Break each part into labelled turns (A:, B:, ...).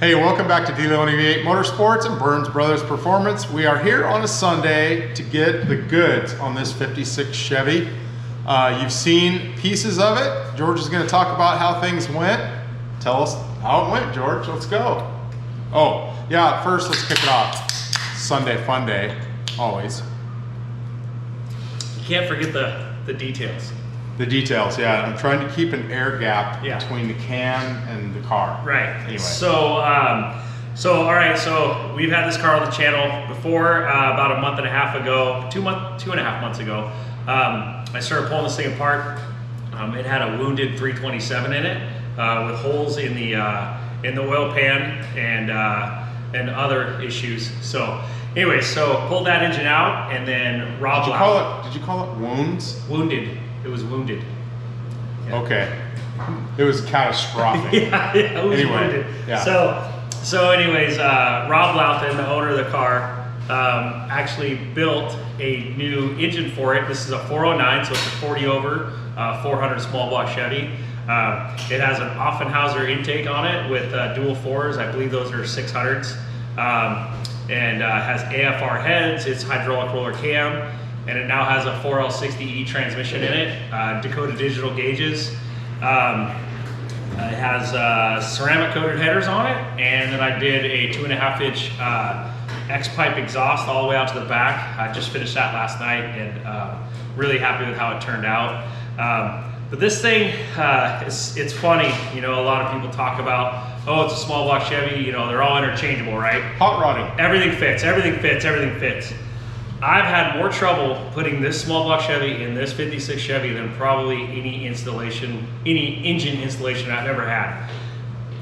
A: Hey, welcome back to D-Loney Motorsports and Burns Brothers Performance. We are here on a Sunday to get the goods on this 56 Chevy. You've seen pieces of it. George is going to talk about how things went. Tell us how it went, George. Let's go. Oh, yeah, first let's kick it off. Sunday fun day, always.
B: You can't forget the details.
A: The details, yeah. I'm trying to keep an air gap between the can and the car.
B: Right.
A: Anyway.
B: So, all right. So we've had this car on the channel before. About a month and a half ago, 2.5 months ago, I started pulling this thing apart. It had a wounded 327 in it with holes in the oil pan and other issues. So, anyway, so pulled that engine out, and then Rob.
A: Did you call it wounds?
B: Wounded. It was wounded. Yeah.
A: Okay. It was catastrophic.
B: yeah, it was wounded. Yeah. So anyways, Rob Louthan, the owner of the car, actually built a new engine for it. This is a 409, so it's a 40 over 400 small block Chevy. It has an Offenhauser intake on it with dual fours. I believe those are 600s. And has AFR heads. It's hydraulic roller cam. And it now has a 4L60E transmission in it, Dakota digital gauges. It has ceramic coated headers on it, and then I did a 2.5 inch X-pipe exhaust all the way out to the back. I just finished that last night, and really happy with how it turned out. But this thing, it's funny, you know, a lot of people talk about, oh, it's a small block Chevy, you know, they're all interchangeable, right?
A: Hot rodding.
B: Everything fits, everything fits, everything fits. I've had more trouble putting this small block Chevy in this 56 Chevy than probably any engine installation I've ever had.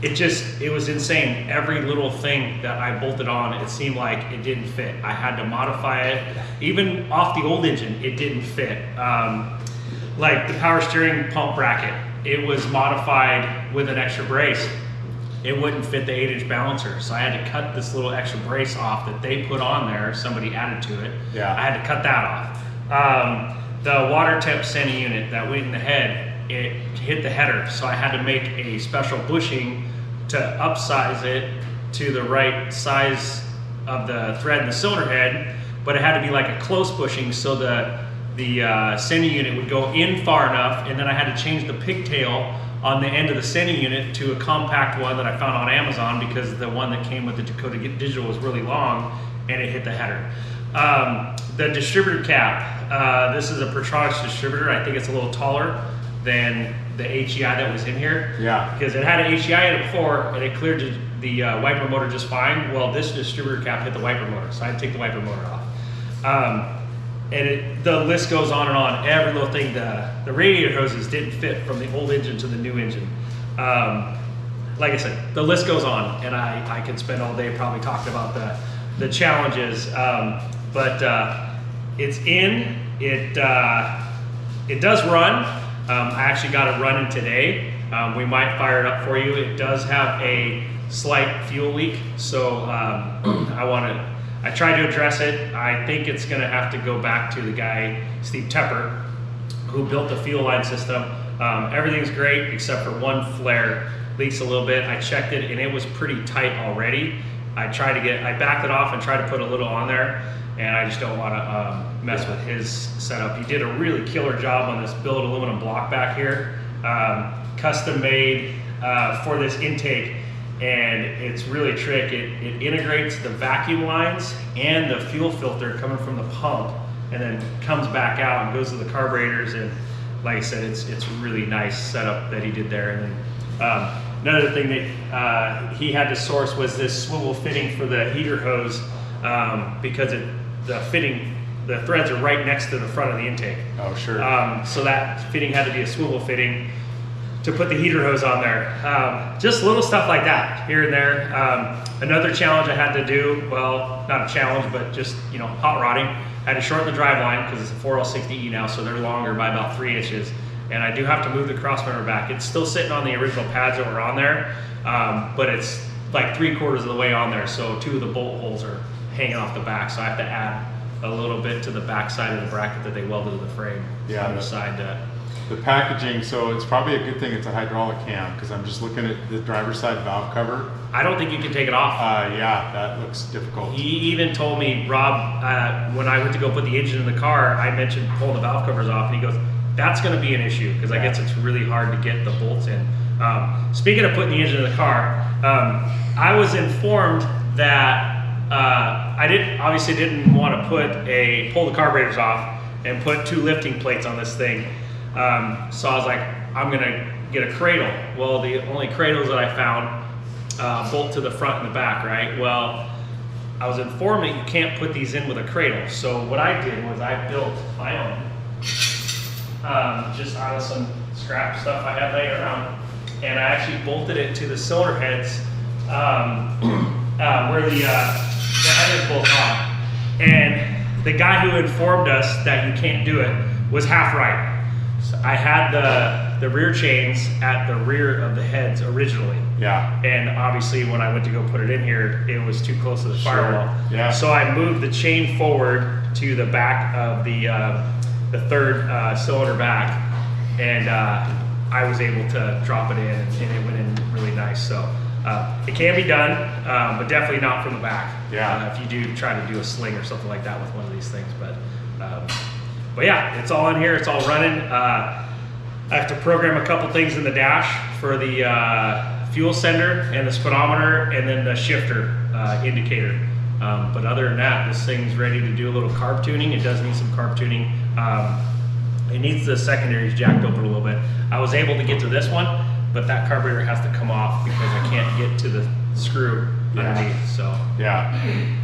B: It was insane. Every little thing that I bolted on, it seemed like it didn't fit. I had to modify it. Even off the old engine, it didn't fit. Like the power steering pump bracket, it was modified with an extra brace. It wouldn't fit the 8-inch balancer, so I had to cut this little extra brace off that they put on there. Somebody added to it.
A: Yeah.
B: I had to cut that off. The water temp sending unit that went in the head, it hit the header, so I had to make a special bushing to upsize it to the right size of the thread in the cylinder head, but it had to be like a close bushing so the sending unit would go in far enough, and then I had to change the pigtail on the end of the sending unit to a compact one that I found on Amazon because the one that came with the Dakota Digital was really long and it hit the header. The distributor cap, this is a Pertronics distributor. I think it's a little taller than the HEI that was in here.
A: Yeah.
B: Because it had an HEI in it before and it cleared the wiper motor just fine. Well, this distributor cap hit the wiper motor, so I had to take the wiper motor off. And the list goes on and on. Every little thing, the radiator hoses didn't fit from the old engine to the new engine. Like I said, the list goes on, and I could spend all day probably talking about the challenges. But it's in. It does run. I actually got it running today. We might fire it up for you. It does have a slight fuel leak, so I tried to address it. I think it's going to have to go back to the guy, Steve Tepper, who built the fuel line system. Everything's great except for one flare. Leaks a little bit. I checked it and it was pretty tight already. I backed it off and tried to put a little on there, and I just don't want to mess with his setup. He did a really killer job on this billet aluminum block back here, custom made for this intake. And it's really a trick. It integrates the vacuum lines and the fuel filter coming from the pump, and then comes back out and goes to the carburetors. And like I said, it's really nice setup that he did there. And then another thing that he had to source was this swivel fitting for the heater hose, because the fitting the threads are right next to the front of the intake.
A: Oh, sure.
B: So that fitting had to be a swivel fitting to put the heater hose on there. Just little stuff like that here and there. Another challenge I had to do, well, not a challenge, but just, you know, hot rodding. I had to shorten the drive line because it's a 4L60E now, so they're longer by about 3 inches. And I do have to move the cross member back. It's still sitting on the original pads that were on there, but it's like 3/4 of the way on there. So 2 of the bolt holes are hanging off the back. So I have to add a little bit to the back side of the bracket that they welded to the frame.
A: Yeah,
B: on the side.
A: The packaging, so it's probably a good thing it's a hydraulic cam, because I'm just looking at the driver's side valve cover.
B: I don't think you can take it off.
A: Yeah, that looks difficult.
B: He even told me, Rob, when I went to go put the engine in the car, I mentioned pulling the valve covers off, and he goes, that's going to be an issue, because I guess it's really hard to get the bolts in. Speaking of putting the engine in the car, I was informed that I obviously didn't want to pull the carburetors off and put 2 lifting plates on this thing. So I was like, I'm gonna get a cradle. Well, the only cradles that I found bolt to the front and the back, right? Well, I was informed that you can't put these in with a cradle. So what I did was I built my own, just out of some scrap stuff I had laying around, and I actually bolted it to the cylinder heads where the head is bolted on. And the guy who informed us that you can't do it was half right. So I had the rear chains at the rear of the heads originally.
A: Yeah.
B: And obviously when I went to go put it in here, it was too close to the firewall.
A: Yeah.
B: So I moved the chain forward to the back of the third cylinder back, and I was able to drop it in, and it went in really nice. So it can be done, but definitely not from the back.
A: Yeah.
B: If you do try to do a sling or something like that with one of these things, but yeah, it's all in here. It's all running. I have to program a couple things in the dash for the fuel sender and the speedometer, and then the shifter indicator. But other than that, this thing's ready to do a little carb tuning. It does need some carb tuning. It needs the secondaries jacked over a little bit. I was able to get to this one, but that carburetor has to come off because I can't get to the screw underneath. So
A: yeah.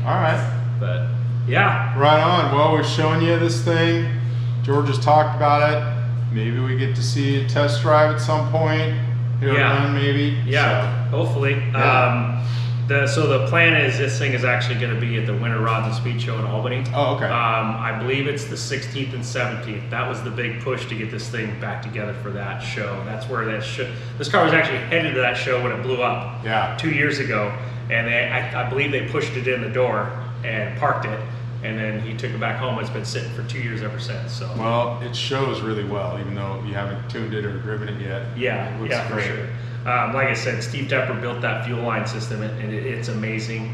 A: All right.
B: But yeah.
A: Right on. Well, we're showing you this thing. George has talked about it. Maybe we get to see a test drive at some point. Here around maybe.
B: Yeah. So, hopefully.
A: Yeah.
B: So the plan is this thing is actually going to be at the Winter Rods and Speed Show in Albany.
A: Oh, okay.
B: I believe it's the 16th and 17th. That was the big push to get this thing back together for that show. That's where this car was actually headed to that show when it blew up.
A: Yeah.
B: 2 years ago, and I believe they pushed it in the door and parked it, and then he took it back home. It's been sitting for 2 years ever since. So.
A: Well, it shows really well, even though you haven't tuned it or driven it yet.
B: Yeah,
A: it looks great.
B: For sure. Like I said, Steve Tepper built that fuel line system, and it's amazing.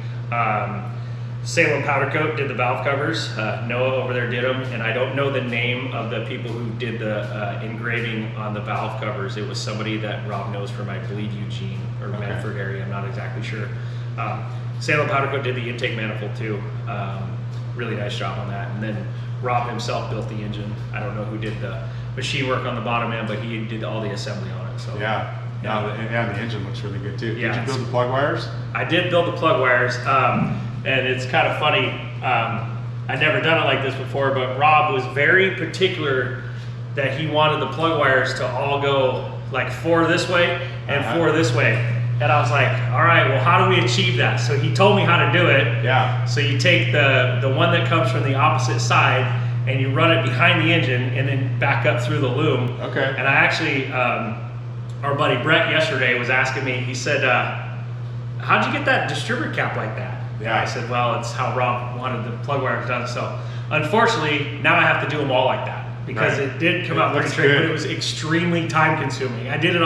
B: Salem Powder Coat did the valve covers. Noah over there did them, and I don't know the name of the people who did the engraving on the valve covers. It was somebody that Rob knows from, I believe, Eugene or Medford area. I'm not exactly sure. Salem Powder Coat did the intake manifold too. Really nice job on that. And then Rob himself built the engine. I don't know who did the machine work on the bottom end, but he did all the assembly on it. So
A: yeah. Yeah, the engine looks really good too.
B: Yeah,
A: did you build the plug wires?
B: I did build the plug wires, and it's kind of funny. I'd never done it like this before, but Rob was very particular that he wanted the plug wires to all go like 4 this way and 4 this way. And I was like, all right, well, how do we achieve that? So he told me how to do it.
A: Yeah.
B: So you take the one that comes from the opposite side and you run it behind the engine and then back up through the loom.
A: Okay.
B: And I actually, our buddy Brett yesterday was asking me, he said, how'd you get that distributor cap like that?
A: Yeah.
B: And I said, well, it's how Rob wanted the plug wires done. So unfortunately, now I have to do them all like that because it did come out pretty straight, but it was extremely time consuming. I did it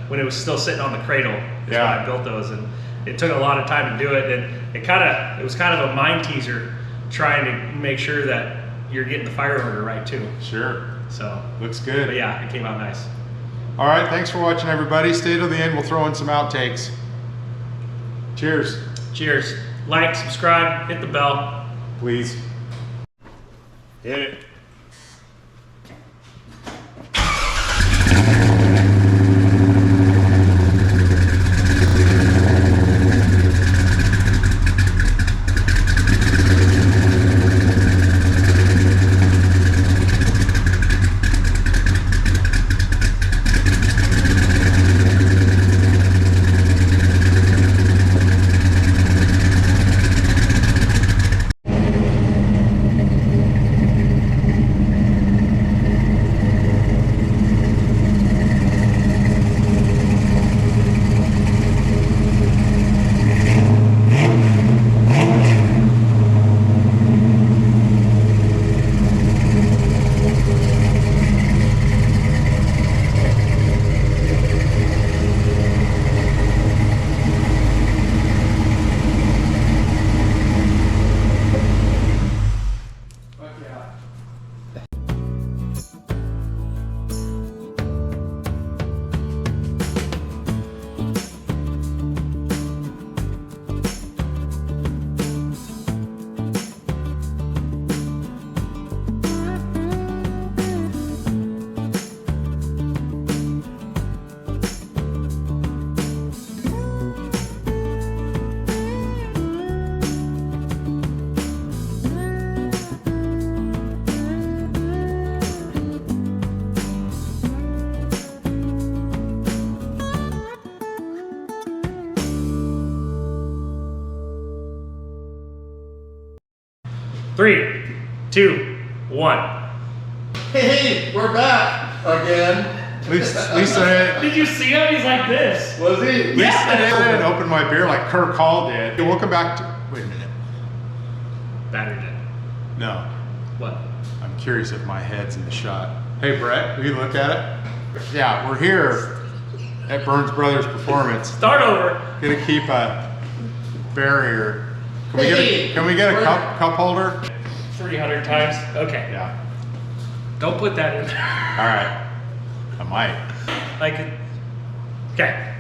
B: when it was still sitting on the cradle is when I built those, and it took a lot of time to do it. And it was kind of a mind teaser trying to make sure that you're getting the fire order right too.
A: Sure.
B: So
A: looks good.
B: But yeah, it came out nice.
A: All right, thanks for watching, everybody. Stay till the end. We'll throw in some outtakes. Cheers.
B: Cheers. Like, subscribe, hit the bell.
A: Please. Hit it.
B: 3, 2, 1.
A: Hey, we're back again. Lisa,
B: Did you see him? He's like this.
A: was he? Lisa didn't open my beer like Kirk Hall did. Hey, welcome back to. Wait a minute.
B: Battery dead.
A: No,
B: What?
A: I'm curious if my head's in the shot. Hey, Brett, will you look at it? Yeah, we're here at Burns Brothers Performance.
B: Start over.
A: Gonna keep a barrier. Can we get a cup holder?
B: 300 times. Okay.
A: Yeah.
B: Don't put that in there.
A: All right. I might.
B: Like, okay.